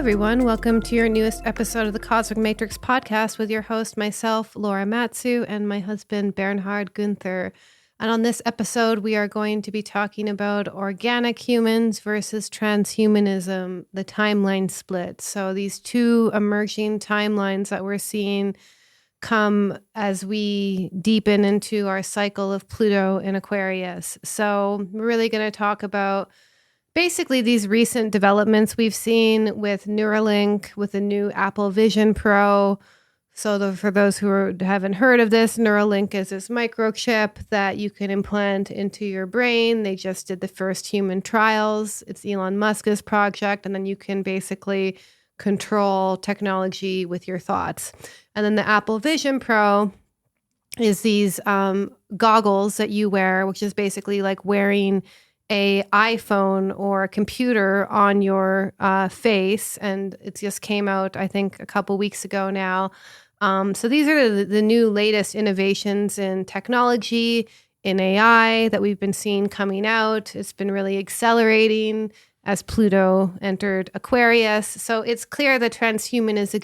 everyone. Welcome to your newest episode of the Cosmic Matrix podcast with your host, myself, Laura Matsu, and my husband, Bernhard Gunther. And on this episode, we are going to be talking about organic humans versus transhumanism, the timeline split. So these two emerging timelines that we're seeing come as we deepen into our cycle of Pluto in Aquarius. So we're really going to talk about basically these recent developments we've seen with Neuralink, with the new Apple Vision Pro. So for those who haven't heard of this, Neuralink is this microchip that you can implant into your brain. They just did the first human trials. It's Elon Musk's project, and then you can basically control technology with your thoughts. And then the Apple Vision Pro is these goggles that you wear, which is basically like wearing a iPhone or a computer on your face. And it just came out, I think, a couple weeks ago now. So these are the new latest innovations in technology, in AI that we've been seeing coming out. It's been really accelerating as Pluto entered Aquarius. So it's clear the transhumanist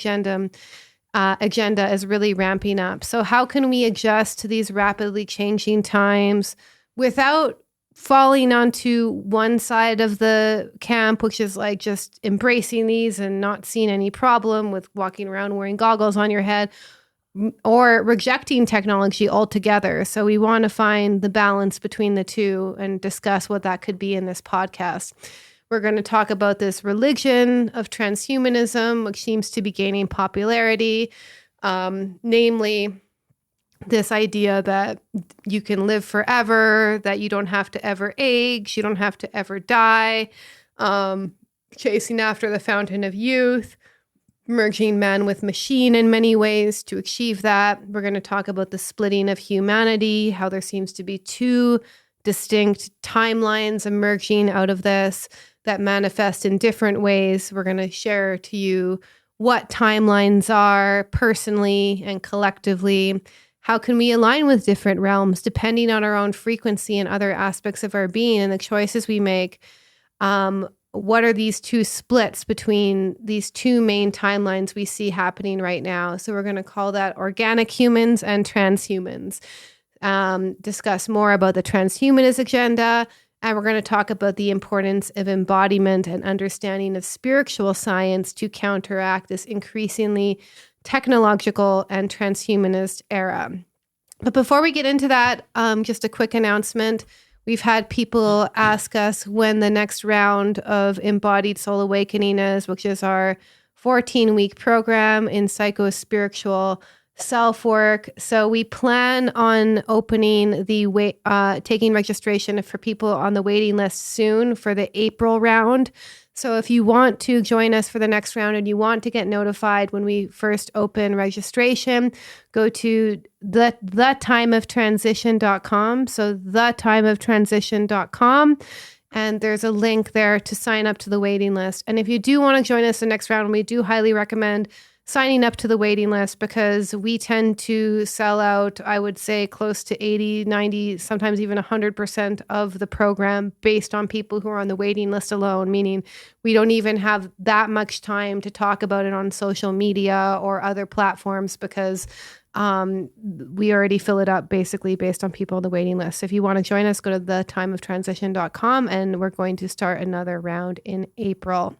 agenda is really ramping up. So how can we adjust to these rapidly changing times without falling onto one side of the camp, which is like just embracing these and not seeing any problem with walking around wearing goggles on your head, or rejecting technology altogether? So we want to find the balance between the two and discuss what that could be in this podcast. We're going to talk about this religion of transhumanism, which seems to be gaining popularity, namely this idea that you can live forever, that you don't have to ever age, you don't have to ever die, chasing after the fountain of youth, merging man with machine in many ways to achieve that. We're going to talk about the splitting of humanity, how there seems to be two distinct timelines emerging out of this that manifest in different ways. We're going to share to you what timelines are personally and collectively. How can we align with different realms depending on our own frequency and other aspects of our being and the choices we make? What are these two splits between these two main timelines we see happening right now? So we're going to call that organic humans and transhumans. Discuss more about the transhumanist agenda. And we're going to talk about the importance of embodiment and understanding of spiritual science to counteract this increasingly technological and transhumanist era. But before we get into that, just a quick announcement. We've had people ask us when the next round of Embodied Soul Awakening is, which is our 14-week program in psycho-spiritual self-work. So we plan on opening taking registration for people on the waiting list soon for the April round. So if you want to join us for the next round and you want to get notified when we first open registration, go to thetimeoftransition.com. So thetimeoftransition.com. And there's a link there to sign up to the waiting list. And if you do want to join us the next round, we do highly recommend signing up to the waiting list because we tend to sell out, I would say, close to 80, 90, sometimes even 100% of the program based on people who are on the waiting list alone, meaning we don't even have that much time to talk about it on social media or other platforms because we already fill it up basically based on people on the waiting list. So if you want to join us, go to thetimeoftransition.com and we're going to start another round in April.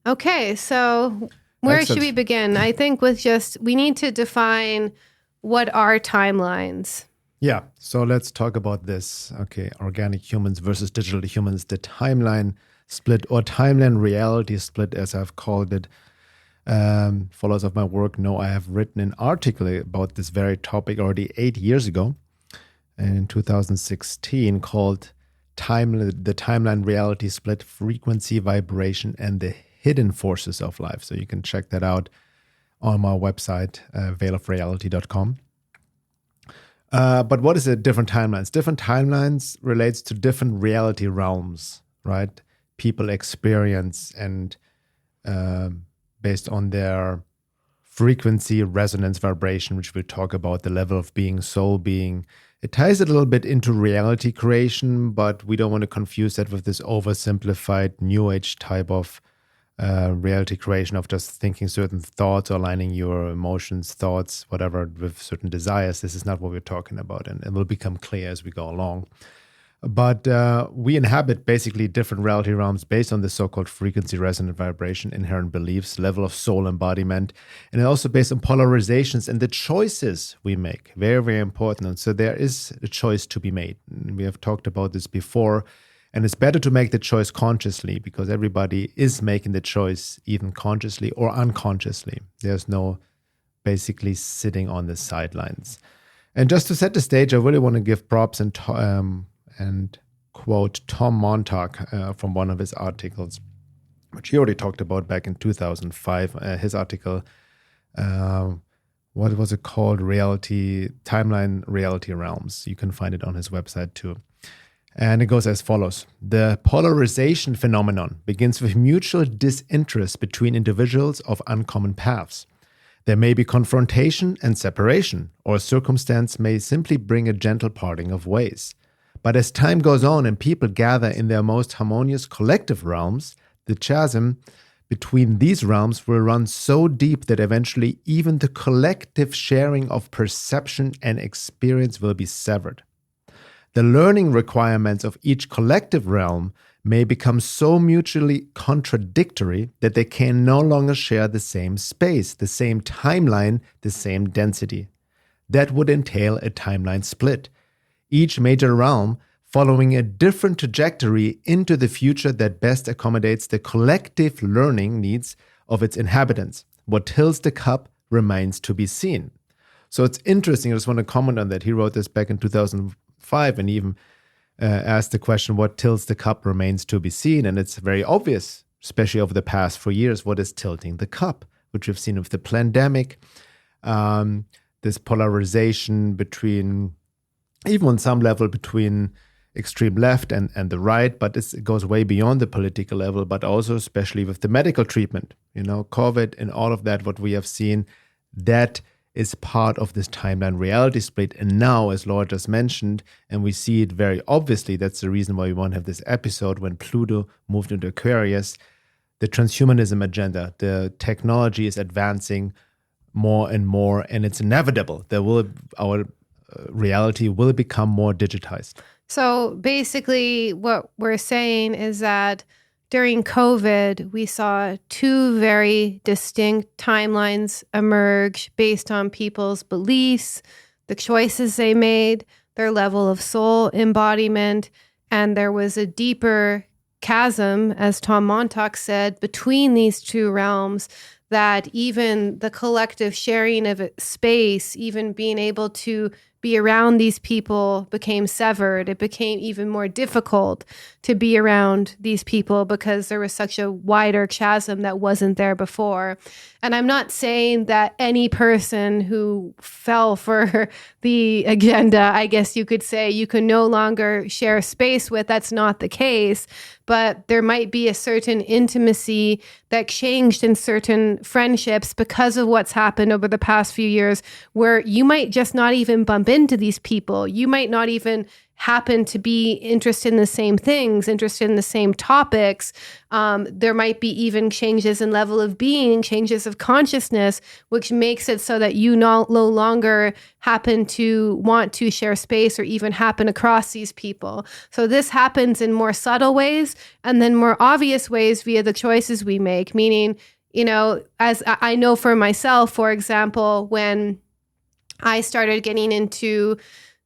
Okay, so where Excellent. should we begin? I think we need to define what are timelines. Yeah, so let's talk about this. Okay, organic humans versus digital humans, the timeline split or timeline reality split, as I've called it. Followers of my work know I have written an article about this very topic already 8 years ago, in 2016, called The Timeline Reality Split, Frequency, Vibration, and the Hidden Forces of Life. So you can check that out on my website, veilofreality.com. But what is it? Different timelines. Different timelines relates to different reality realms, right? People experience and based on their frequency, resonance, vibration, which we'll talk about, the level of being, soul being. It ties it a little bit into reality creation, but we don't want to confuse that with this oversimplified New Age type of reality creation of just thinking certain thoughts or aligning your emotions, thoughts, whatever, with certain desires. This is not what we're talking about, and it will become clear as we go along. But we inhabit basically different reality realms based on the so-called frequency, resonant vibration, inherent beliefs, level of soul embodiment, and also based on polarizations and the choices we make. Very, very important. And so there is a choice to be made. And we have talked about this before. And it's better to make the choice consciously because everybody is making the choice even consciously or unconsciously. There's no basically sitting on the sidelines. And just to set the stage, I really want to give props and quote Tom Montauk from one of his articles, which he already talked about back in 2005. His article, what was it called? Timeline Reality Realms. You can find it on his website too. And it goes as follows. The polarization phenomenon begins with mutual disinterest between individuals of uncommon paths. There may be confrontation and separation, or circumstance may simply bring a gentle parting of ways. But as time goes on and people gather in their most harmonious collective realms, the chasm between these realms will run so deep that eventually even the collective sharing of perception and experience will be severed. The learning requirements of each collective realm may become so mutually contradictory that they can no longer share the same space, the same timeline, the same density. That would entail a timeline split, each major realm following a different trajectory into the future that best accommodates the collective learning needs of its inhabitants. What tilts the cup remains to be seen. So it's interesting. I just want to comment on that. He wrote this back in 2005 and even asked the question, what tilts the cup remains to be seen? And it's very obvious, especially over the past 4 years, what is tilting the cup, which we've seen with the pandemic, this polarization between, even on some level, between extreme left and the right, but it goes way beyond the political level, but also especially with the medical treatment, COVID and all of that, what we have seen, that is part of this timeline reality split. And now, as Laura just mentioned, and we see it very obviously, that's the reason why we want to have this episode when Pluto moved into Aquarius, the transhumanism agenda, the technology is advancing more and more, and it's inevitable. Our reality will become more digitized. So basically what we're saying is that during COVID, we saw two very distinct timelines emerge based on people's beliefs, the choices they made, their level of soul embodiment, and there was a deeper chasm, as Tom Montauk said, between these two realms, that even the collective sharing of space, even being able to be around these people became severed. It became even more difficult to be around these people because there was such a wider chasm that wasn't there before. And I'm not saying that any person who fell for the agenda, I guess you could say, you can no longer share space with. That's not the case. But there might be a certain intimacy that changed in certain friendships because of what's happened over the past few years, where you might just not even bump into these people. You might not even happen to be interested in the same things, interested in the same topics. There might be even changes in level of being, changes of consciousness, which makes it so that you no longer happen to want to share space or even happen across these people. So this happens in more subtle ways and then more obvious ways via the choices we make, meaning, as I know for myself, for example, when I started getting into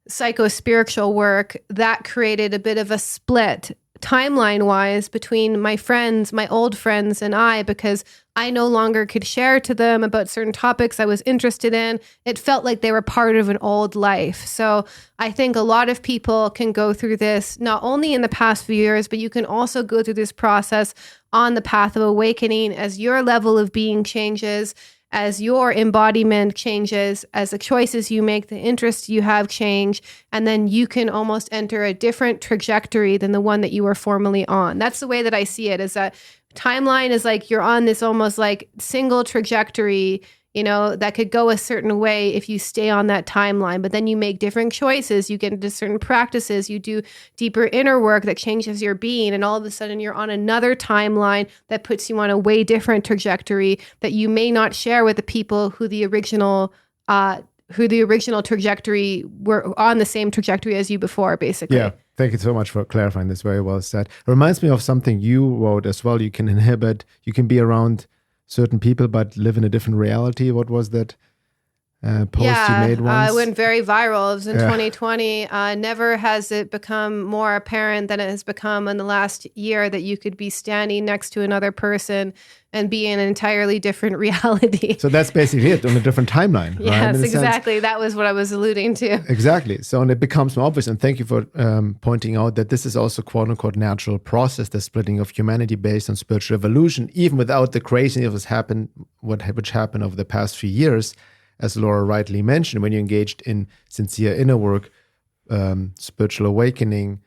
psycho-spiritual work, that created a bit of a split timeline-wise between my friends, my old friends and I, because I no longer could share to them about certain topics I was interested in. It felt like they were part of an old life. So I think a lot of people can go through this, not only in the past few years, but you can also go through this process on the path of awakening as your level of being changes, as your embodiment changes, as the choices you make, the interests you have change, and then you can almost enter a different trajectory than the one that you were formerly on. That's the way that I see it, is that timeline is like you're on this almost like single trajectory, that could go a certain way if you stay on that timeline, but then you make different choices, you get into certain practices, you do deeper inner work that changes your being, and all of a sudden you're on another timeline that puts you on a way different trajectory that you may not share with the people who the original trajectory were on the same trajectory as you before, basically. Yeah. Thank you so much for clarifying this. Very well said. It reminds me of something you wrote as well. You can be around certain people, but live in a different reality. What was that post you made once? It went very viral. It was in 2020. Never has it become more apparent than it has become in the last year that you could be standing next to another person and be in an entirely different reality. So that's basically it, on a different timeline. Yes, right? exactly. That was what I was alluding to. Exactly. So, and it becomes more obvious. And thank you for pointing out that this is also quote unquote natural process, the splitting of humanity based on spiritual evolution, even without the craziness which happened over the past few years. As Laura rightly mentioned, when you're engaged in sincere inner work, spiritual awakening,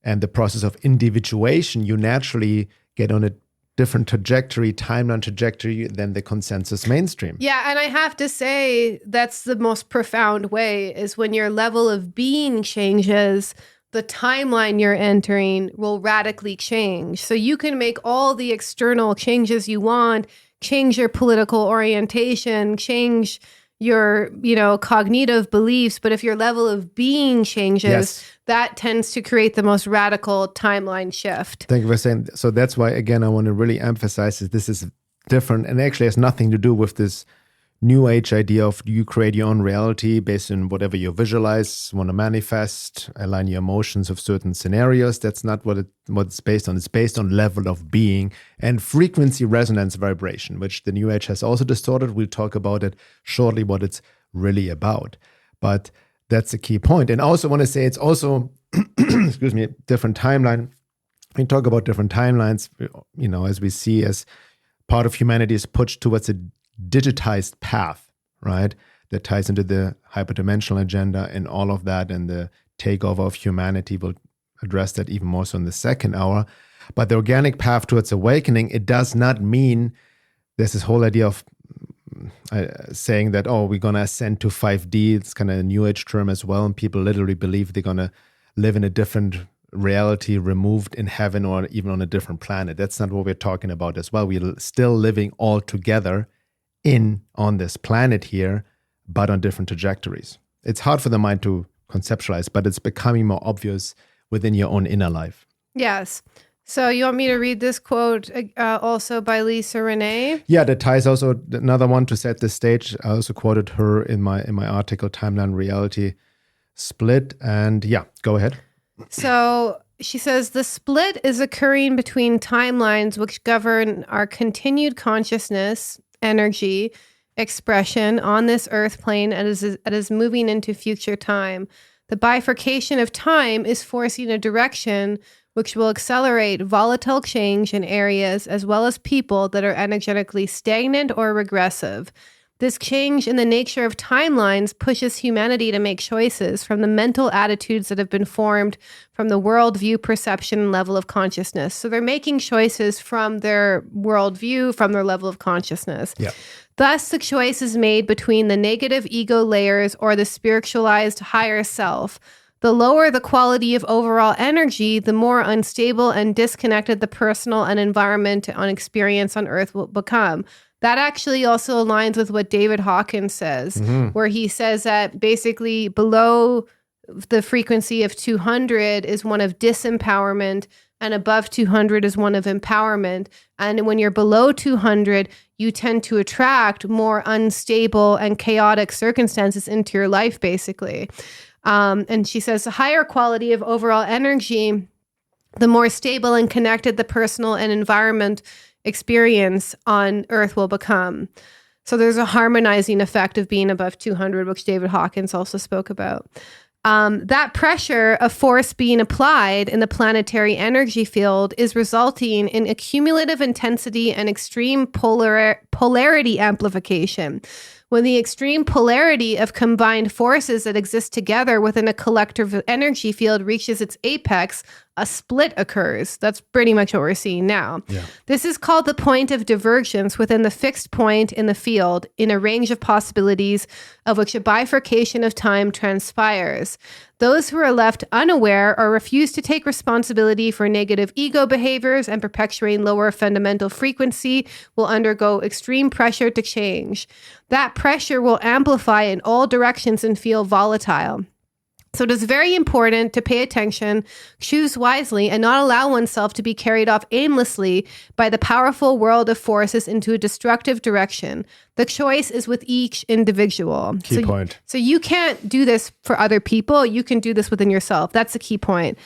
and the process of individuation, you naturally get on a different timeline trajectory than the consensus mainstream. Yeah, and I have to say that's the most profound way, is when your level of being changes, the timeline you're entering will radically change. So you can make all the external changes you want, change your political orientation, change your, cognitive beliefs, but if your level of being changes, that tends to create the most radical timeline shift. Thank you for saying. So that's why, again, I want to really emphasize that this is different and actually has nothing to do with this new age idea of you create your own reality based on whatever you visualize, want to manifest, align your emotions with certain scenarios. That's not what it's based on. It's based on level of being and frequency, resonance, vibration, which the new age has also distorted. We'll talk about it shortly, what it's really about. But that's a key point. And I also want to say it's also, different timeline. We talk about different timelines, as we see as part of humanity is pushed towards a digitized path, right? That ties into the hyperdimensional agenda and all of that, and the takeover of humanity. We'll address that even more so in the second hour. But the organic path towards awakening, it does not mean there's this whole idea of saying that, we're going to ascend to 5D. It's kind of a new age term as well. And people literally believe they're going to live in a different reality, removed in heaven or even on a different planet. That's not what we're talking about as well. We're still living all together on this planet here, but on different trajectories. It's hard for the mind to conceptualize, but it's becoming more obvious within your own inner life. Yes. So you want me to read this quote also by Lisa Renee? Yeah, that ties also another one to set the stage. I also quoted her in my article, Timeline Reality Split. And yeah, go ahead. So she says, the split is occurring between timelines which govern our continued consciousness, energy, expression on this earth plane as is moving into future time. The bifurcation of time is forcing a direction which will accelerate volatile change in areas as well as people that are energetically stagnant or regressive. This change in the nature of timelines pushes humanity to make choices from the mental attitudes that have been formed from the worldview, perception, and level of consciousness. So they're making choices from their worldview, from their level of consciousness. Yeah. Thus, the choice is made between the negative ego layers or the spiritualized higher self. The lower the quality of overall energy, the more unstable and disconnected the personal and environment on experience on Earth will become. That actually also aligns with what David Hawkins says, where he says that basically below the frequency of 200 is one of disempowerment, and above 200 is one of empowerment. And when you're below 200, you tend to attract more unstable and chaotic circumstances into your life, basically. And she says the higher quality of overall energy, the more stable and connected the personal and environment experience on Earth will become. So there's a harmonizing effect of being above 200, which David Hawkins also spoke about. That pressure of force being applied in the planetary energy field is resulting in accumulative intensity and extreme polarity amplification, When the extreme polarity of combined forces that exist together within a collective energy field reaches its apex, a split occurs. That's pretty much what we're seeing now. Yeah. This is called the point of divergence within the fixed point in the field in a range of possibilities of which a bifurcation of time transpires. Those who are left unaware or refuse to take responsibility for negative ego behaviors and perpetuating lower fundamental frequency will undergo extreme pressure to change. That pressure will amplify in all directions and feel volatile. So it is very important to pay attention, choose wisely, and not allow oneself to be carried off aimlessly by the powerful world of forces into a destructive direction. The choice is with each individual. Key point. So you can't do this for other people. You can do this within yourself. That's the key point.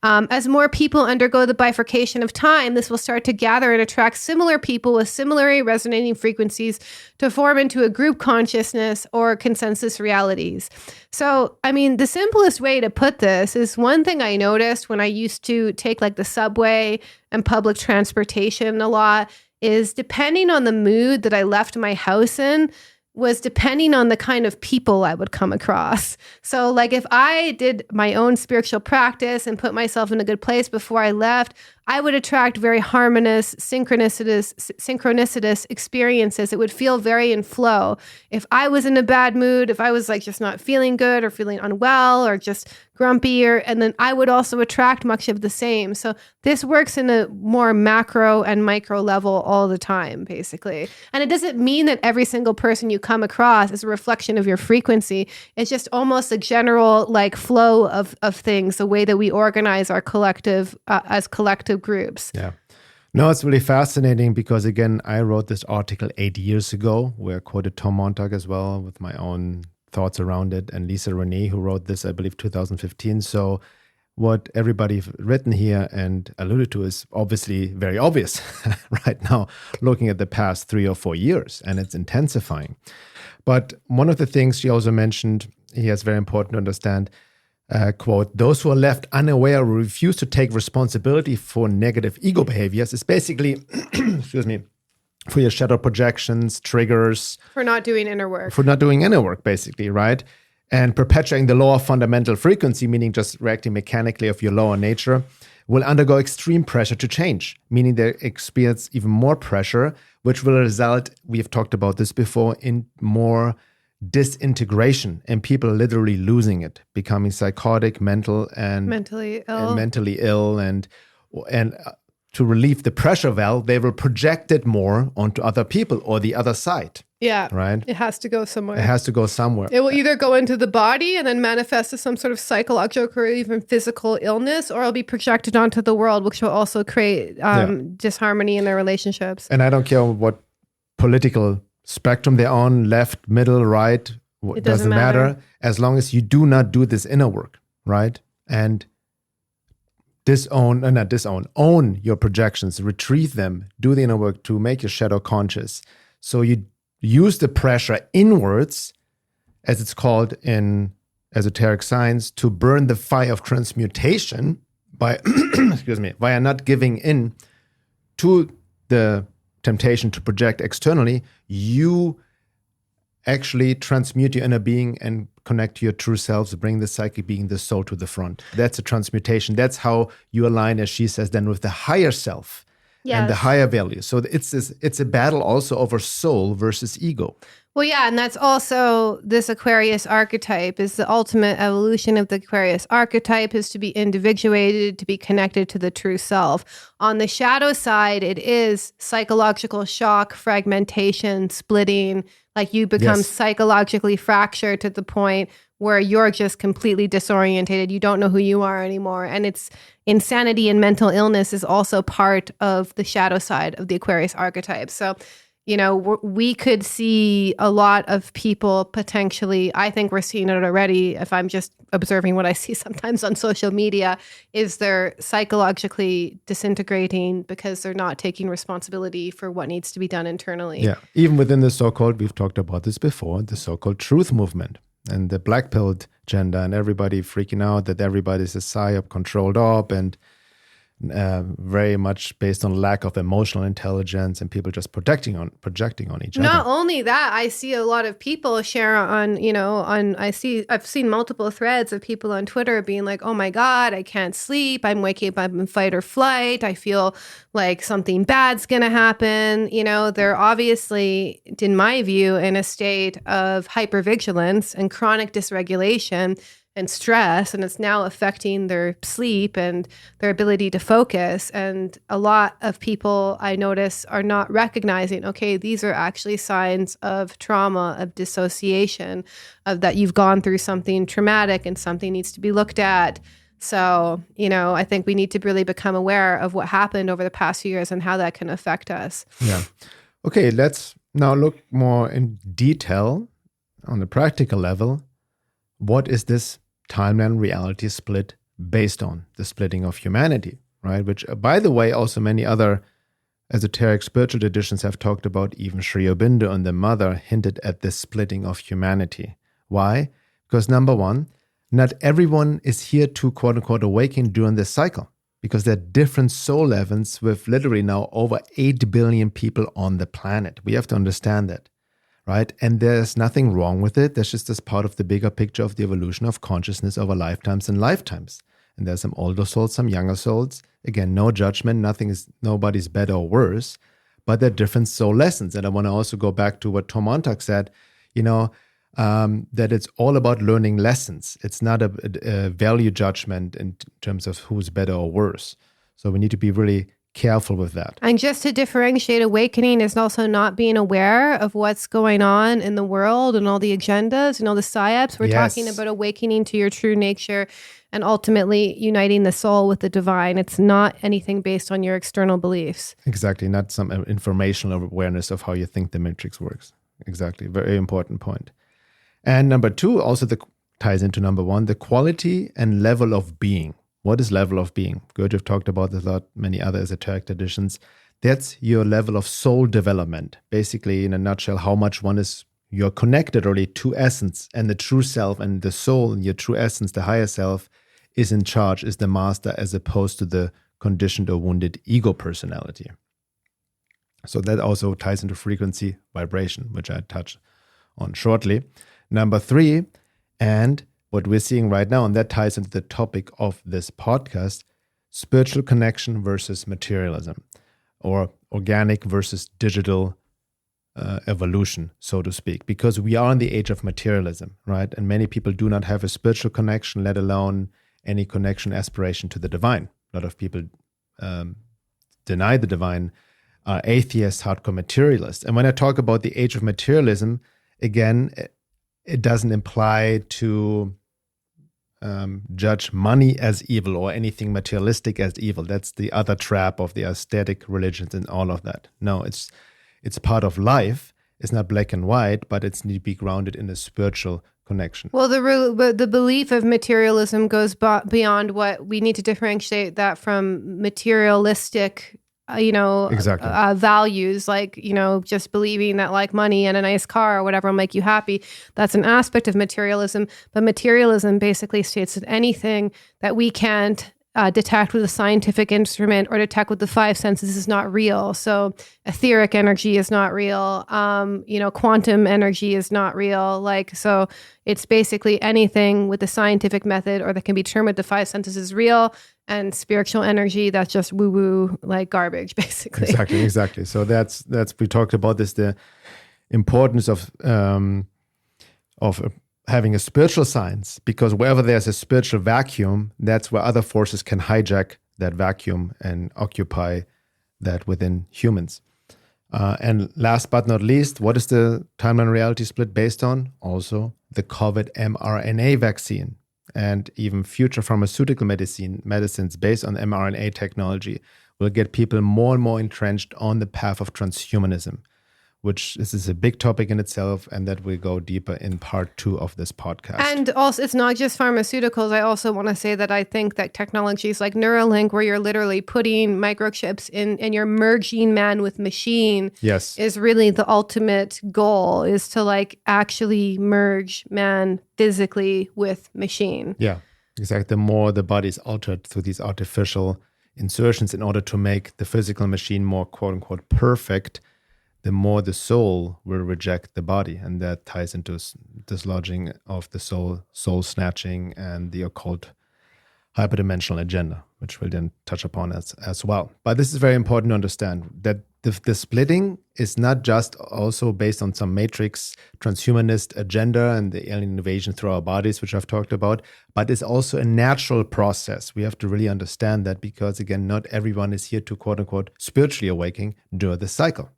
As more people undergo the bifurcation of time, this will start to gather and attract similar people with similarly resonating frequencies to form into a group consciousness or consensus realities. So, I mean, the simplest way to put this is one thing I noticed when I used to take like the subway and public transportation a lot is depending on the mood that I left my house in, was depending on the kind of people I would come across. So like if I did my own spiritual practice and put myself in a good place before I left, I would attract very harmonious, synchronicitous experiences. It would feel very in flow. If I was in a bad mood, if I was like just not feeling good or feeling unwell or just grumpy, and then I would also attract much of the same. So this works in a more macro and micro level all the time, basically. And it doesn't mean that every single person you come across is a reflection of your frequency. It's just almost a general like flow of things, the way that we organize our collective as collective groups. Yeah. No, it's really fascinating because, again, I wrote this article 8 years ago where I quoted Tom Montag as well with my own thoughts around it, and Lisa Renee, who wrote this, I believe, 2015. So what everybody's written here and alluded to is obviously very obvious right now, looking at the past 3 or 4 years, and it's intensifying. But one of the things she also mentioned here is very important to understand, quote, those who are left unaware or refuse to take responsibility for negative ego behaviors is basically, excuse me, for your shadow projections, triggers. For not doing inner work. For not doing inner work, basically, right? And perpetuating the lower fundamental frequency, meaning just reacting mechanically of your lower nature, will undergo extreme pressure to change, meaning they experience even more pressure, which will result, we've talked about this before, in more disintegration and people literally losing it, becoming psychotic, mentally ill, and to relieve the pressure valve, they will project it more onto other people or the other side. Yeah. Right? It has to go somewhere. It has to go somewhere. It will either go into the body and then manifest as some sort of psychological or even physical illness, or it'll be projected onto the world, which will also create disharmony in their relationships. And I don't care what political spectrum they're on, left, middle, right, it doesn't matter, as long as you do not do this inner work, right? And own your projections, retrieve them, do the inner work to make your shadow conscious. So you use the pressure inwards, as it's called in esoteric science, to burn the fire of transmutation by, via not giving in to the temptation to project externally. You actually transmute your inner being and connect to your true selves, bring the psychic being, the soul, to the front. That's a transmutation. That's how you align, as she says, then with the higher self and the higher value. So it's a battle also over soul versus ego. Well, yeah, and that's also this Aquarius archetype is the ultimate evolution of the Aquarius archetype is to be individuated, to be connected to the true self. On the shadow side, it is psychological shock, fragmentation, splitting, like you become psychologically fractured to the point where you're just completely disorientated. You don't know who you are anymore. And it's insanity and mental illness is also part of the shadow side of the Aquarius archetype. So, you know, we could see a lot of people potentially, I think we're seeing it already, if I'm just observing what I see sometimes on social media, is they're psychologically disintegrating because they're not taking responsibility for what needs to be done internally. Yeah, even within the so-called, we've talked about this before, the so-called truth movement and the black-pilled agenda and everybody freaking out that everybody's a psyop, controlled op, and very much based on lack of emotional intelligence and people just projecting on each other. Not only that, I see a lot of people share I've seen multiple threads of people on Twitter being like, oh my God, I can't sleep. I'm waking up, I'm in fight or flight. I feel like something bad's going to happen. They're obviously, in my view, in a state of hypervigilance and chronic dysregulation and stress, and it's now affecting their sleep and their ability to focus. And a lot of people I notice are not recognizing, okay, these are actually signs of trauma, of dissociation, of that you've gone through something traumatic and something needs to be looked at. So, I think we need to really become aware of what happened over the past few years and how that can affect us. Yeah. Okay, let's now look more in detail on the practical level. What is this timeline reality split based on? The splitting of humanity, right? Which, by the way, also many other esoteric spiritual traditions have talked about. Even Sri Aurobindo and the Mother hinted at this splitting of humanity. Why? Because number one, not everyone is here to quote unquote awaken during this cycle, because there are different soul levels with literally now over 8 billion people on the planet. We have to understand that. Right? And there's nothing wrong with it. That's just as part of the bigger picture of the evolution of consciousness over lifetimes and lifetimes. And there's some older souls, some younger souls. Again, no judgment. Nobody's better or worse, but they're different soul lessons. And I want to also go back to what Tom Montauk said, that it's all about learning lessons. It's not a value judgment in terms of who's better or worse. So we need to be really careful with that. And just to differentiate, awakening is also not being aware of what's going on in the world and all the agendas and all the psyops. We're talking about awakening to your true nature and ultimately uniting the soul with the divine. It's not anything based on your external beliefs. Exactly. Not some informational awareness of how you think the matrix works. Exactly. Very important point. And number two also ties into number one, the quality and level of being. What is level of being? Gurdjieff talked about this a lot, many other esoteric traditions. That's your level of soul development. Basically, in a nutshell, how much you're connected already to essence, and the true self and the soul and your true essence, the higher self, is in charge, is the master, as opposed to the conditioned or wounded ego personality. So that also ties into frequency, vibration, which I touch on shortly. Number three, and what we're seeing right now, and that ties into the topic of this podcast, spiritual connection versus materialism, or organic versus digital evolution, so to speak, because we are in the age of materialism, right? And many people do not have a spiritual connection, let alone any connection, aspiration to the divine. A lot of people deny the divine, are atheists, hardcore materialists. And when I talk about the age of materialism, again, it doesn't imply to judge money as evil or anything materialistic as evil. That's the other trap of the aesthetic religions and all of that. No, it's part of life. It's not black and white, but it's need to be grounded in a spiritual connection. Well, the belief of materialism goes beyond what we need to differentiate that from materialistic exactly. Values, like, just believing that like money and a nice car or whatever will make you happy. That's an aspect of materialism. But materialism basically states that anything that we can't detect with a scientific instrument or detect with the five senses is not real. So etheric energy is not real. Quantum energy is not real. So it's basically anything with the scientific method or that can be termed with the five senses is real. And spiritual energy, that's just woo-woo, like garbage, basically. Exactly. So that's we talked about this, the importance of having a spiritual science, because wherever there's a spiritual vacuum, that's where other forces can hijack that vacuum and occupy that within humans. And last but not least, what is the timeline reality split based on? Also, the COVID mRNA vaccine and even future pharmaceutical medicines based on mRNA technology will get people more and more entrenched on the path of transhumanism, which this is a big topic in itself, and that will go deeper in part 2 of this podcast. And also, it's not just pharmaceuticals. I also want to say that I think that technologies like Neuralink, where you're literally putting microchips in and you're merging man with machine, yes, is really the ultimate goal, is to actually merge man physically with machine. Yeah, exactly. The more the body is altered through these artificial insertions in order to make the physical machine more quote unquote perfect, the more the soul will reject the body. And that ties into dislodging of the soul snatching, and the occult hyperdimensional agenda, which we'll then touch upon as well. But this is very important to understand, that the splitting is not just also based on some matrix transhumanist agenda and the alien invasion through our bodies, which I've talked about, but it's also a natural process. We have to really understand that, because again, not everyone is here to quote unquote spiritually awaken during the cycle.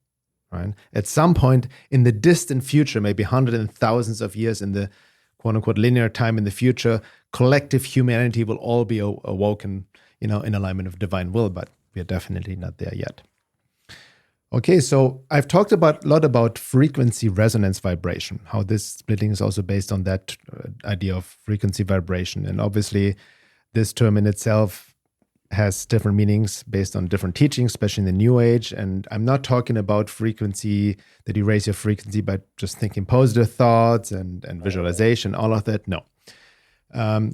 Right? At some point in the distant future, maybe hundreds and thousands of years in the quote unquote linear time in the future, collective humanity will all be awoken, in alignment of divine will, but we are definitely not there yet. Okay, so I've talked a lot about frequency resonance vibration, how this splitting is also based on that idea of frequency vibration. And obviously, this term in itself has different meanings based on different teachings, especially in the New Age. And I'm not talking about frequency, that you raise your frequency by just thinking positive thoughts and visualization, all of that. No.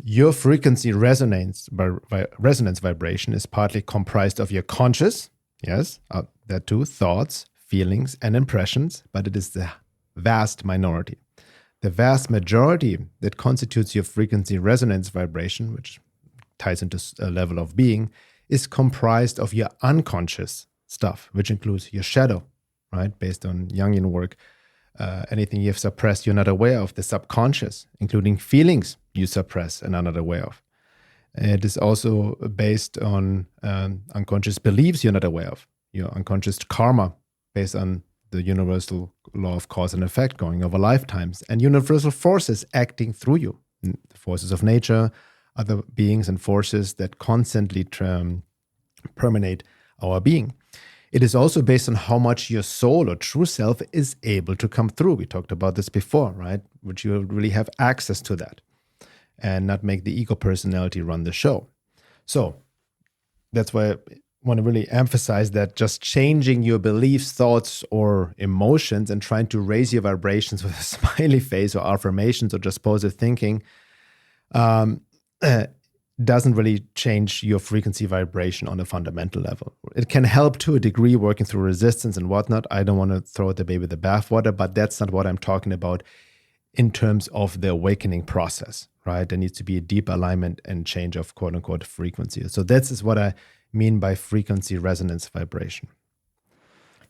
Your frequency resonance vibration is partly comprised of your conscious, yes, that too, thoughts, feelings, and impressions, but it is the vast minority. The vast majority that constitutes your frequency resonance vibration, which ties into a level of being, is comprised of your unconscious stuff, which includes your shadow, right? Based on Jungian work, anything you've suppressed, you're not aware of, the subconscious, including feelings you suppress and are not aware of. It is also based on unconscious beliefs you're not aware of, your unconscious karma, based on the universal law of cause and effect going over lifetimes, and universal forces acting through you, the forces of nature, other beings and forces that constantly permeate our being. It is also based on how much your soul or true self is able to come through. We talked about this before, right? Which you really have access to that and not make the ego personality run the show. So that's why I want to really emphasize that just changing your beliefs, thoughts, or emotions and trying to raise your vibrations with a smiley face or affirmations or just positive thinking doesn't really change your frequency vibration on a fundamental level. It can help to a degree working through resistance and whatnot. I don't want to throw the baby with the bathwater, but that's not what I'm talking about in terms of the awakening process, right? There needs to be a deep alignment and change of quote unquote frequency. So this is what I mean by frequency resonance vibration.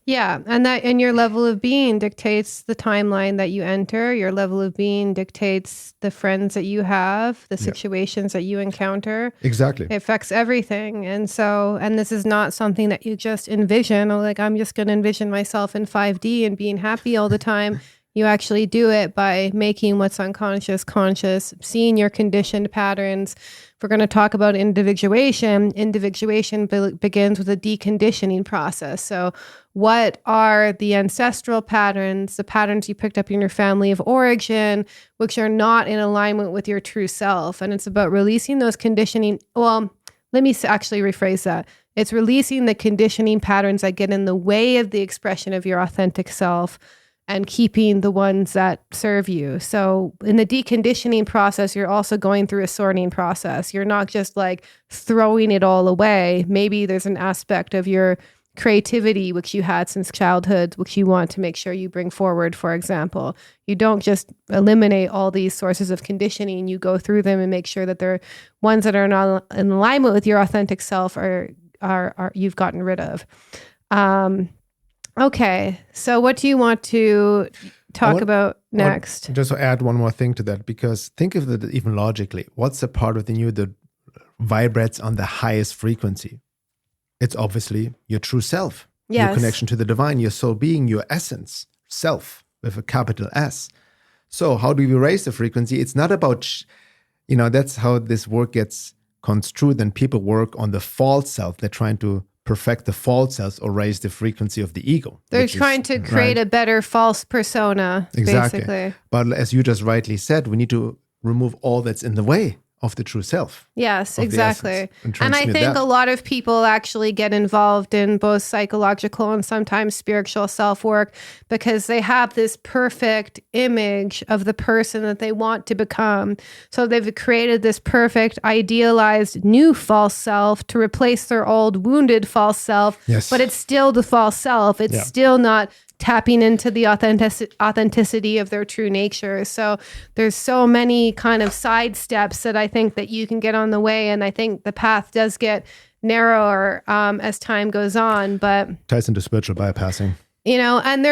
Yeah, and your level of being dictates the timeline that you enter. Your level of being dictates the friends that you have, the situations that you encounter. Exactly. It affects everything. And this is not something that you just envision, or like, I'm just going to envision myself in 5D and being happy all the time. You actually do it by making what's unconscious conscious, seeing your conditioned patterns. If we're going to talk about individuation begins with a deconditioning process. So what are the ancestral patterns, the patterns you picked up in your family of origin, which are not in alignment with your true self? And it's about releasing those conditioning. Well, let me actually rephrase that. It's releasing the conditioning patterns that get in the way of the expression of your authentic self, and keeping the ones that serve you. So in the deconditioning process, you're also going through a sorting process. You're not just like throwing it all away. Maybe there's an aspect of your creativity, which you had since childhood, which you want to make sure you bring forward, for example. You don't just eliminate all these sources of conditioning. You go through them and make sure that they're ones that are not in alignment with your authentic self are you've gotten rid of. Okay, so what do you want to talk about next? Just to add one more thing to that, because think of it even logically. What's the part within you that vibrates on the highest frequency? It's obviously your true self, yes. Your connection to the divine, your soul being, your essence, self with a capital S. So how do we raise the frequency? It's not about, that's how this work gets construed. Then people work on the false self. They're trying to perfect the false selves or raise the frequency of the ego. They're trying to create a better false persona, exactly. Basically. But as you just rightly said, we need to remove all that's in the way of the true self. Yes, of the exactly. essence, and And I transmit think that. a lot of people actually get involved in both psychological and sometimes spiritual self-work because they have this perfect image of the person that they want to become. So they've created this perfect, idealized new false self to replace their old wounded false self. Yes. But it's still the false self. It's still not tapping into the authenticity of their true nature. So there's so many kind of side steps that I think that you can get on the way. And I think the path does get narrower as time goes on. But Ties into spiritual bypassing. you know, and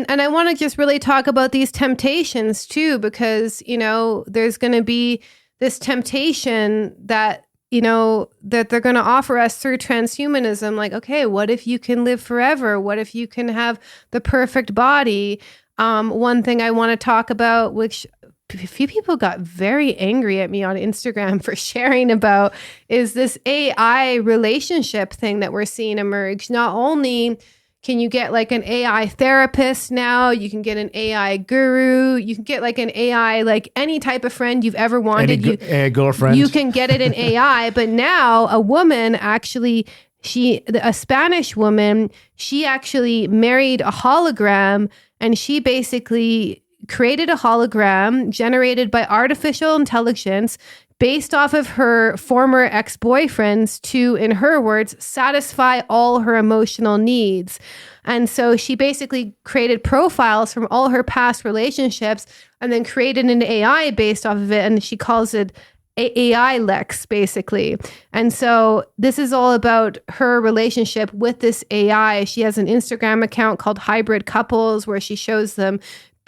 I want to just really talk about these temptations too, because, you know, there's going to be this temptation that, you know, that they're going to offer us through transhumanism. Like, okay, what if you can live forever? What if you can have the perfect body? One thing I want to talk about, which a few people got very angry at me on Instagram for sharing about, is this AI relationship thing that we're seeing emerge. Not only can you get like an AI therapist now, you can get an AI guru, you can get like an AI, like any type of friend you've ever wanted. AI girlfriend. You can get it in AI, but now a woman actually, a Spanish woman, she actually married a hologram, and she basically created a hologram generated by artificial intelligence based off of her former ex-boyfriends to, in her words, satisfy all her emotional needs. And so she basically created profiles from all her past relationships and then created an AI based off of it. And she calls it AI Lex, basically. And so this is all about her relationship with this AI. She has an Instagram account called Hybrid Couples where she shows them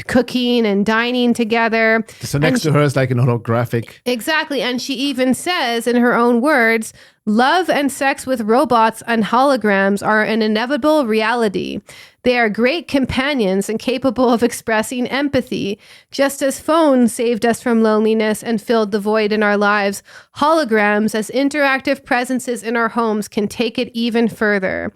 cooking and dining together. So next to her is like an holographic. Exactly. And she even says in her own words, love and sex with robots and holograms are an inevitable reality. They are great companions and capable of expressing empathy. Just as phones saved us from loneliness and filled the void in our lives, holograms as interactive presences in our homes can take it even further.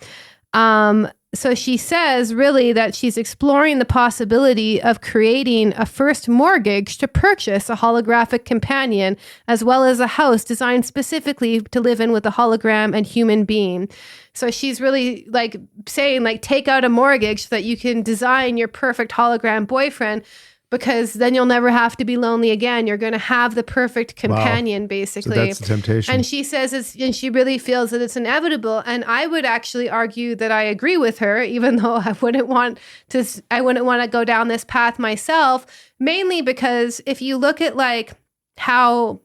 So she says really that she's exploring the possibility of creating a first mortgage to purchase a holographic companion, as well as a house designed specifically to live in with a hologram and human being. So she's really like saying, like, take out a mortgage so that you can design your perfect hologram boyfriend, because then you'll never have to be lonely again. You're going to have the perfect companion, basically. So that's the temptation. And she says and she really feels that it's inevitable. And I would actually argue that I agree with her, even though I wouldn't want to go down this path myself, mainly because if you look at like how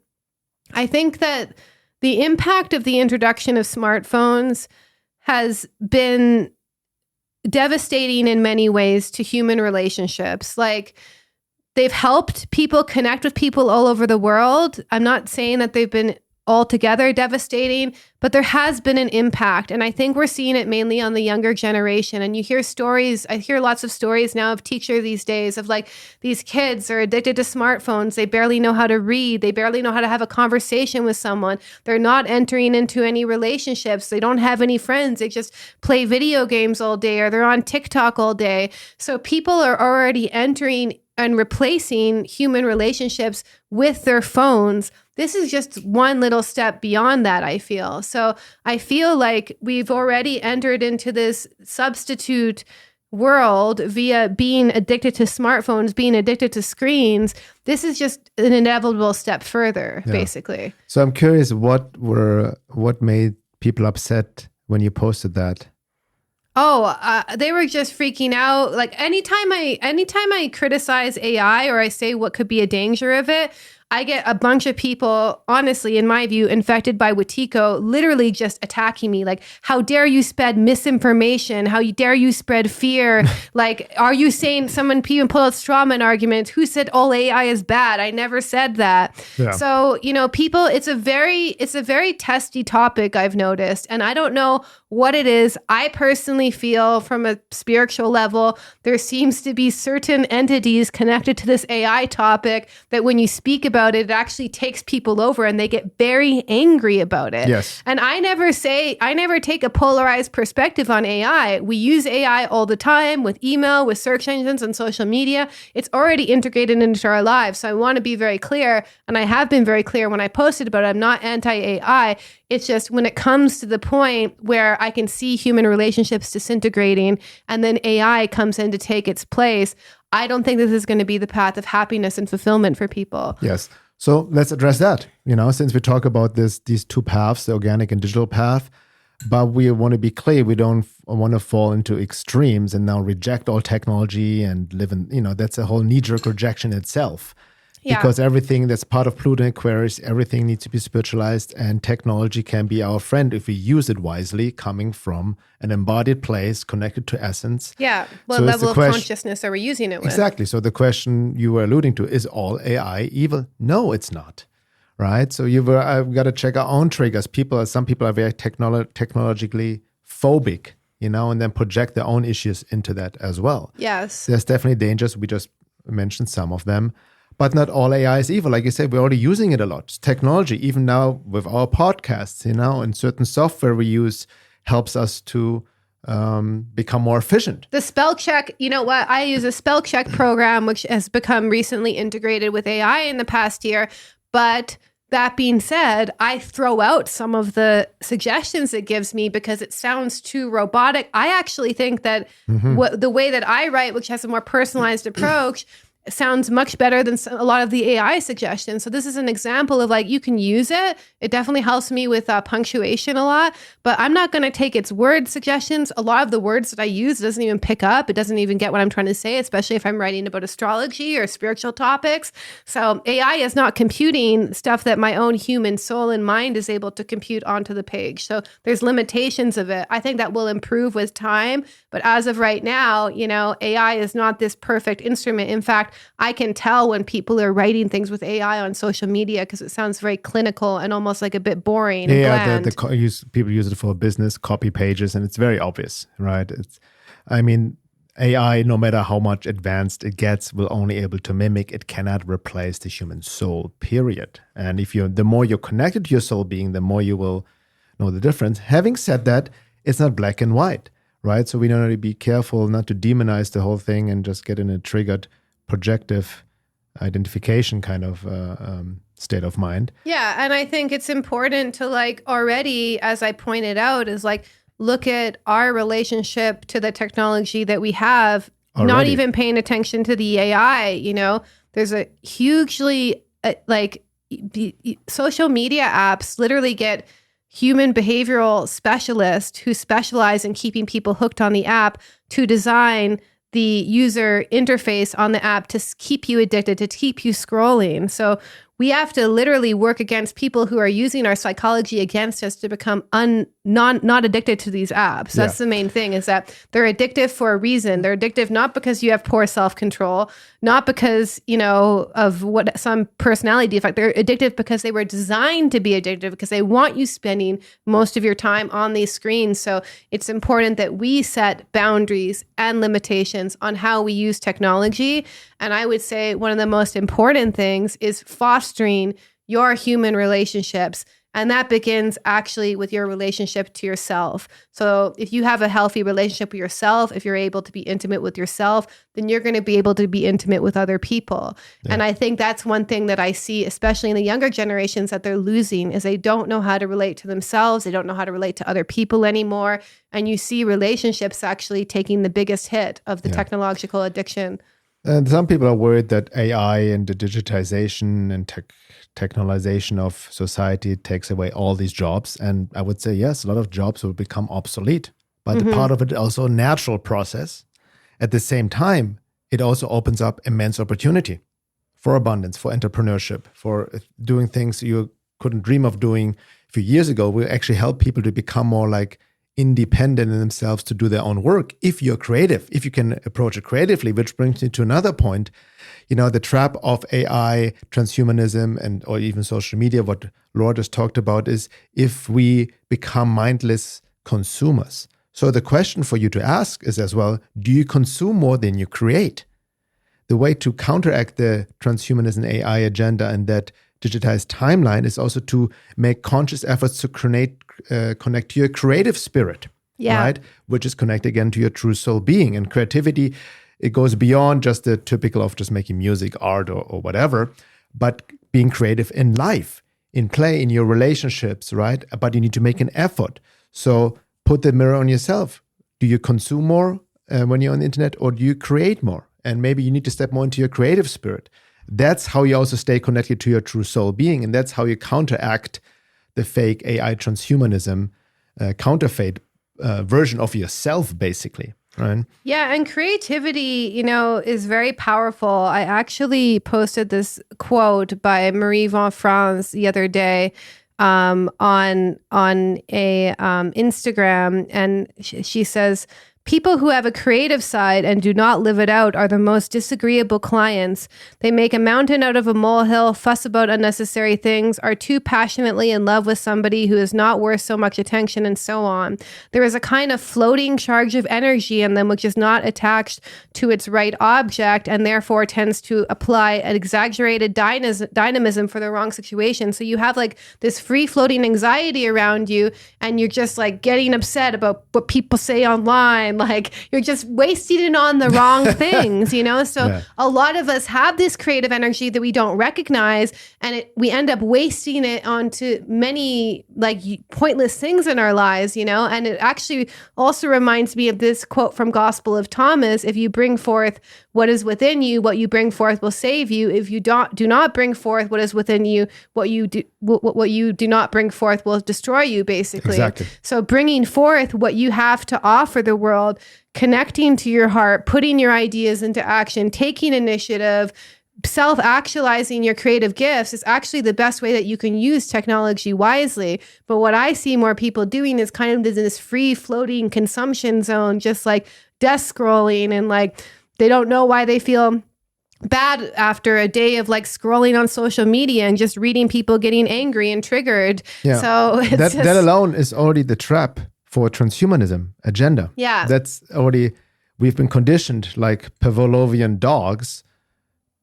I think that the impact of the introduction of smartphones has been devastating in many ways to human relationships. Like, they've helped people connect with people all over the world. I'm not saying that they've been altogether devastating, but there has been an impact. And I think we're seeing it mainly on the younger generation. And you hear stories, I hear lots of stories now of teachers these days of like, these kids are addicted to smartphones. They barely know how to read. They barely know how to have a conversation with someone. They're not entering into any relationships. They don't have any friends. They just play video games all day, or they're on TikTok all day. So people are already entering and replacing human relationships with their phones. This is just one little step beyond that, I feel. So I feel like we've already entered into this substitute world via being addicted to smartphones, being addicted to screens. This is just an inevitable step further, basically. So I'm curious, what made people upset when you posted that? They were just freaking out. Like anytime I criticize AI or I say what could be a danger of it, I get a bunch of people, honestly, in my view, infected by Wetiko, literally just attacking me. Like, how dare you spread misinformation? How dare you spread fear? Like, are you saying someone even pull out straw man arguments? Who said all AI is bad? I never said that. Yeah. So, you know, people, it's a very testy topic, I've noticed. And I don't know what it is. I personally feel from a spiritual level, there seems to be certain entities connected to this AI topic that when you speak about about it, it actually takes people over and they get very angry about it. Yes. And I never take a polarized perspective on AI. We use AI all the time with email, with search engines and social media. It's already integrated into our lives. So I want to be very clear, and I have been very clear when I posted about it. I'm not anti-AI. It's just when it comes to the point where I can see human relationships disintegrating and then AI comes in to take its place, I don't think this is going to be the path of happiness and fulfillment for people. Yes. So let's address that, since we talk about these two paths, the organic and digital path, but we want to be clear, we don't want to fall into extremes and now reject all technology and live in, that's a whole knee-jerk rejection itself. Yeah. Because everything that's part of Pluto and Aquarius, everything needs to be spiritualized, and technology can be our friend if we use it wisely, coming from an embodied place connected to essence. Yeah. What level of consciousness are we using it with? Exactly. So the question you were alluding to, is all AI evil? No, it's not. Right? So I've got to check our own triggers. Some people are very technologically phobic, and then project their own issues into that as well. Yes. There's definitely dangers. We just mentioned some of them. But not all AI is evil. Like you said, we're already using it a lot. Technology, even now with our podcasts, and certain software we use helps us to become more efficient. The spell check, you know what? I use a spell check program, which has become recently integrated with AI in the past year. But that being said, I throw out some of the suggestions it gives me because it sounds too robotic. I actually think that the way that I write, which has a more personalized approach, sounds much better than a lot of the AI suggestions. So this is an example of you can use it. It definitely helps me with punctuation a lot, but I'm not going to take its word suggestions. A lot of the words that I use, it doesn't even pick up. It doesn't even get what I'm trying to say, especially if I'm writing about astrology or spiritual topics. So AI is not computing stuff that my own human soul and mind is able to compute onto the page. So there's limitations of it. I think that will improve with time. But as of right now, AI is not this perfect instrument. In fact, I can tell when people are writing things with AI on social media because it sounds very clinical and almost like a bit boring and bland. People use it for business copy pages, and it's very obvious, right? AI, no matter how much advanced it gets, will only able to mimic. It cannot replace the human soul, period. And the more you're connected to your soul being, the more you will know the difference. Having said that, it's not black and white, right? So we need to be careful not to demonize the whole thing and just get in a triggered projective identification kind of state of mind. Yeah, and I think it's important to already, as I pointed out, is look at our relationship to the technology that we have, already. Not even paying attention to the AI, there's a hugely social media apps literally get human behavioral specialists who specialize in keeping people hooked on the app to design the user interface on the app to keep you addicted, to keep you scrolling. So we have to literally work against people who are using our psychology against us to become not addicted to these apps. That's the main thing, is that they're addictive for a reason. They're addictive not because you have poor self-control, not because, of what some personality defect. They're addictive because they were designed to be addictive, because they want you spending most of your time on these screens. So it's important that we set boundaries and limitations on how we use technology. And I would say one of the most important things is fostering your human relationships. And that begins actually with your relationship to yourself. So if you have a healthy relationship with yourself, if you're able to be intimate with yourself, then you're going to be able to be intimate with other people. Yeah. And I think that's one thing that I see, especially in the younger generations, that they're losing, is they don't know how to relate to themselves. They don't know how to relate to other people anymore. And you see relationships actually taking the biggest hit of the technological addiction. And some people are worried that AI and the digitization and technologization of society takes away all these jobs. And I would say, yes, a lot of jobs will become obsolete. But the part of it also a natural process. At the same time, it also opens up immense opportunity for abundance, for entrepreneurship, for doing things you couldn't dream of doing a few years ago. We actually help people to become more independent in themselves to do their own work. If you're creative, if you can approach it creatively, which brings me to another point, the trap of AI, transhumanism, or even social media, what Laura just talked about, is if we become mindless consumers. So the question for you to ask is as well, do you consume more than you create? the way to counteract the transhumanism AI agenda and that digitized timeline is also to make conscious efforts to connect to your creative spirit, right? Which is connected again to your true soul being. And creativity, it goes beyond just the typical of just making music, art, or whatever, but being creative in life, in play, in your relationships, right? But you need to make an effort. So put the mirror on yourself. Do you consume more when you're on the internet, or do you create more? And maybe you need to step more into your creative spirit. That's how you also stay connected to your true soul being. And that's how you counteract the fake AI transhumanism, counterfeit version of yourself, basically. Right. Yeah, and creativity, is very powerful. I actually posted this quote by Marie Von France the other day on a Instagram, and she says, "People who have a creative side and do not live it out are the most disagreeable clients. They make a mountain out of a molehill, fuss about unnecessary things, are too passionately in love with somebody who is not worth so much attention, and so on. There is a kind of floating charge of energy in them which is not attached to its right object and therefore tends to apply an exaggerated dynamism for the wrong situation." So you have like this free-floating anxiety around you, and you're just like getting upset about what people say online. Like you're just wasting it on the wrong things, So a lot of us have this creative energy that we don't recognize, and we end up wasting it onto many like pointless things in our lives, And it actually also reminds me of this quote from Gospel of Thomas: "If you bring forth what is within you, what you bring forth will save you. If you do not bring forth what is within you, what you do not bring forth will destroy you," basically. Exactly. So bringing forth what you have to offer the world, connecting to your heart, putting your ideas into action, taking initiative, self-actualizing your creative gifts is actually the best way that you can use technology wisely. But what I see more people doing is kind of this free-floating consumption zone, just like desk scrolling, and like they don't know why they feel bad after a day of like scrolling on social media and just reading people getting angry and triggered. Yeah. So that alone is already the trap for transhumanism agenda. Yeah. That's already, we've been conditioned like Pavlovian dogs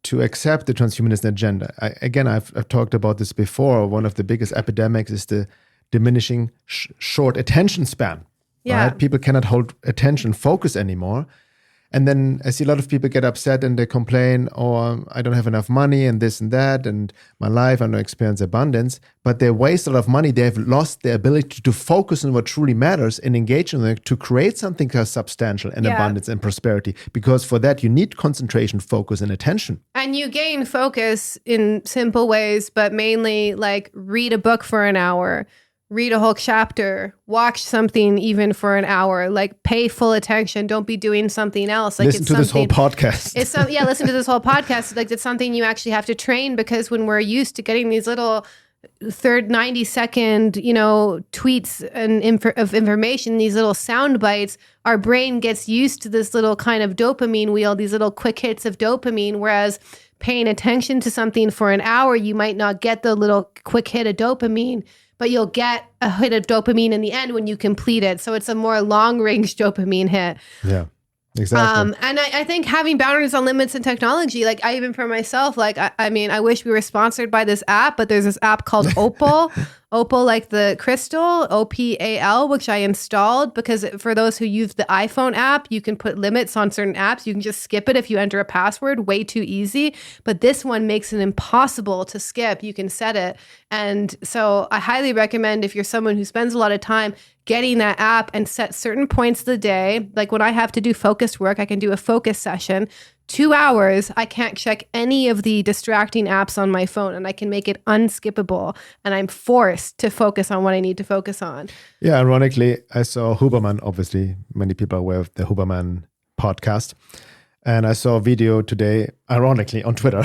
to accept the transhumanist agenda. I've talked about this before. One of the biggest epidemics is the diminishing short attention span. Yeah. Right? People cannot hold attention, focus anymore. And then I see a lot of people get upset and they complain, "Oh, I don't have enough money and this and that, and my life, I don't experience abundance." But they waste a lot of money. They have lost their ability to focus on what truly matters and engage in it to create something substantial and abundance and prosperity. Because for that, you need concentration, focus, and attention. And you gain focus in simple ways, but mainly like read a book for an hour, read a whole chapter, watch something even for an hour, like pay full attention. Don't be doing something else. Like listen to this whole podcast. Listen to this whole podcast. Like it's something you actually have to train, because when we're used to getting these little 90-second, tweets and of information, these little sound bites, our brain gets used to this little kind of dopamine wheel, these little quick hits of dopamine, whereas paying attention to something for an hour, you might not get the little quick hit of dopamine, but you'll get a hit of dopamine in the end when you complete it. So it's a more long-range dopamine hit. Yeah, exactly. And I think having boundaries on limits in technology, like I even for myself, like, I wish we were sponsored by this app, but there's this app called Opal. Opal, like the crystal, OPAL, which I installed because for those who use the iPhone app, you can put limits on certain apps. You can just skip it if you enter a password, way too easy. But this one makes it impossible to skip. You can set it. And so I highly recommend, if you're someone who spends a lot of time, getting that app and set certain points of the day. Like when I have to do focused work, I can do a focus session. 2 hours, I can't check any of the distracting apps on my phone, and I can make it unskippable, and I'm forced to focus on what I need to focus on. Yeah, ironically, I saw Huberman, obviously, many people are aware of the Huberman podcast, and I saw a video today, ironically, on Twitter,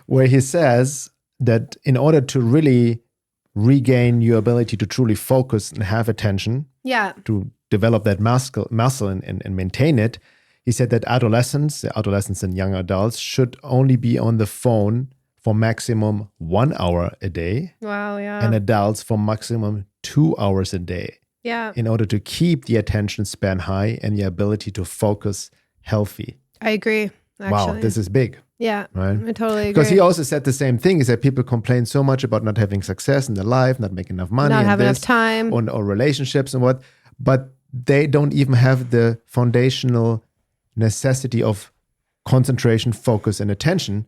where he says that in order to really regain your ability to truly focus and have attention, to develop that muscle and maintain it, he said that adolescents and young adults should only be on the phone for maximum 1 hour a day. Wow, yeah. And adults for maximum 2 hours a day. Yeah. In order to keep the attention span high and the ability to focus healthy. I agree. actually. Wow, this is big. Yeah, right? I totally agree. Because he also said the same thing. He said people complain so much about not having success in their life, not making enough money, not and having this, enough time. or relationships and what, but they don't even have the foundational necessity of concentration, focus, and attention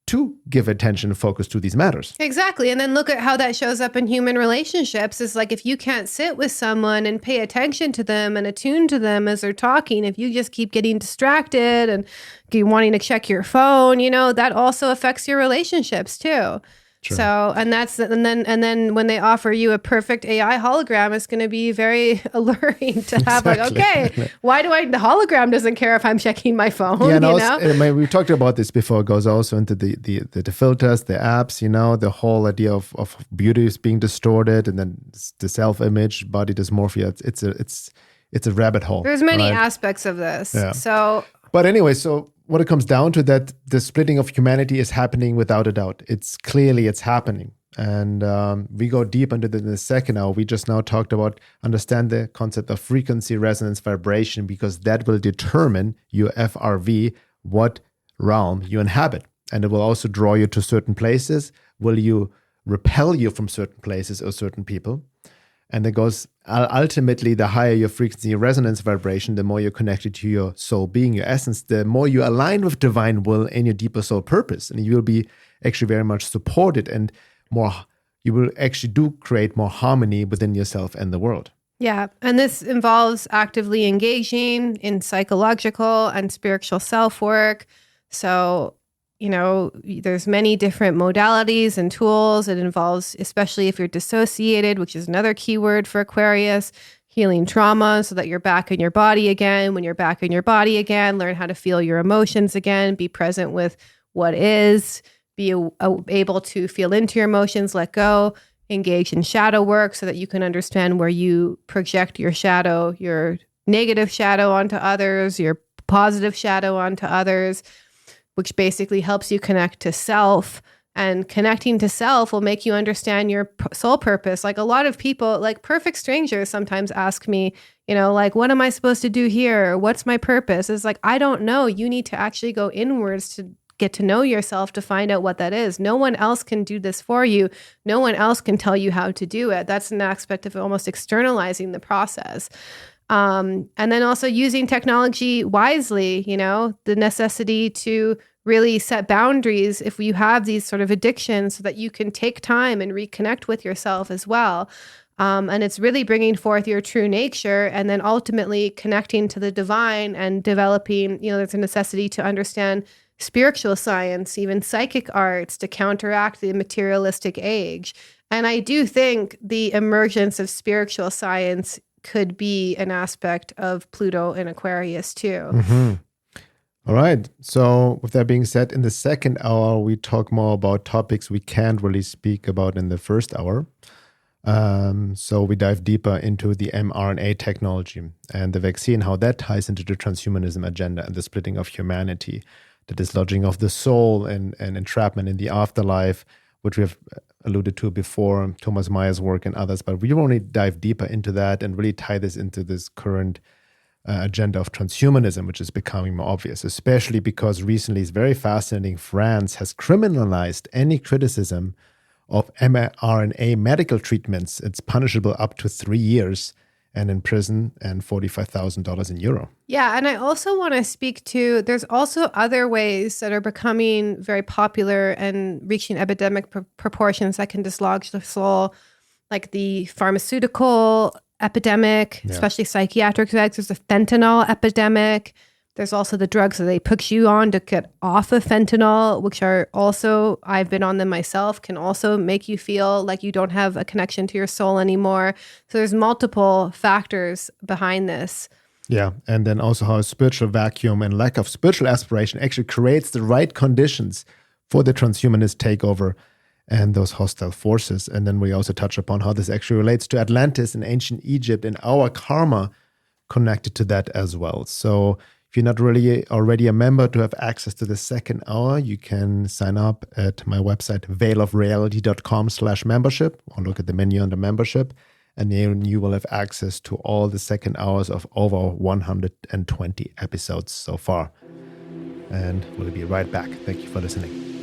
to give attention and focus to these matters. Exactly. And then look at how that shows up in human relationships. It's like if you can't sit with someone and pay attention to them and attune to them as they're talking, if you just keep getting distracted and keep wanting to check your phone, that also affects your relationships too. Sure. So, and then when they offer you a perfect AI hologram, it's going to be very alluring to have Exactly. okay, why the hologram doesn't care if I'm checking my phone, Yeah, and also, we talked about this before. It goes also into the filters, the apps, the whole idea of beauty is being distorted, and then the self-image, body dysmorphia. It's a rabbit hole. There's many right? aspects of this. Yeah. So, but anyway, so what it comes down to, that the splitting of humanity is happening without a doubt. It's happening. And we go deep into this in the second hour. We just now talked about understand the concept of frequency, resonance, vibration, because that will determine your FRV, what realm you inhabit. And it will also draw you to certain places. Will you repel you from certain places or certain people? And it goes, ultimately, the higher your frequency, resonance, vibration, the more you're connected to your soul being, your essence, the more you align with divine will and your deeper soul purpose. And you will be actually very much supported, and you will actually do create more harmony within yourself and the world. Yeah. And this involves actively engaging in psychological and spiritual self-work. So, there's many different modalities and tools. It involves, especially if you're dissociated, which is another keyword for Aquarius, healing trauma so that you're back in your body again. When you're back in your body again, learn how to feel your emotions again, be present with what is, be able to feel into your emotions, let go, engage in shadow work so that you can understand where you project your shadow, your negative shadow onto others, your positive shadow onto others, which basically helps you connect to self. And connecting to self will make you understand your soul purpose. Like a lot of people, like perfect strangers sometimes ask me, what am I supposed to do here? What's my purpose? It's like, I don't know. You need to actually go inwards to get to know yourself to find out what that is. No one else can do this for you. No one else can tell you how to do it. That's an aspect of almost externalizing the process. And then also using technology wisely, the necessity to really set boundaries if you have these sort of addictions so that you can take time and reconnect with yourself as well. And it's really bringing forth your true nature and then ultimately connecting to the divine and developing, there's a necessity to understand spiritual science, even psychic arts to counteract the materialistic age. And I do think the emergence of spiritual science could be an aspect of Pluto and Aquarius too. Mm-hmm. All right. So with that being said, in the second hour, we talk more about topics we can't really speak about in the first hour. So we dive deeper into the mRNA technology and the vaccine, how that ties into the transhumanism agenda and the splitting of humanity, the dislodging of the soul and entrapment in the afterlife, which we have alluded to before, Thomas Meyer's work and others. But we want to dive deeper into that and really tie this into this current agenda of transhumanism, which is becoming more obvious, especially because recently it's very fascinating. France has criminalized any criticism of mRNA medical treatments. It's punishable up to 3 years and in prison and $45,000 in euro. Yeah. And I also want to speak to, there's also other ways that are becoming very popular and reaching epidemic proportions that can dislodge the soul, like the pharmaceutical epidemic, especially psychiatric drugs. There's the fentanyl epidemic. There's also the drugs that they put you on to get off of fentanyl, which are also, I've been on them myself, can also make you feel like you don't have a connection to your soul anymore. So there's multiple factors behind this. Yeah. And then also how a spiritual vacuum and lack of spiritual aspiration actually creates the right conditions for the transhumanist takeover and those hostile forces. And then we also touch upon how this actually relates to Atlantis and ancient Egypt and our karma connected to that as well. So if you're not really already a member to have access to the second hour, you can sign up at my website, veilofreality.com/membership, or look at the menu under membership. And then you will have access to all the second hours of over 120 episodes so far. and we'll be right back. Thank you for listening.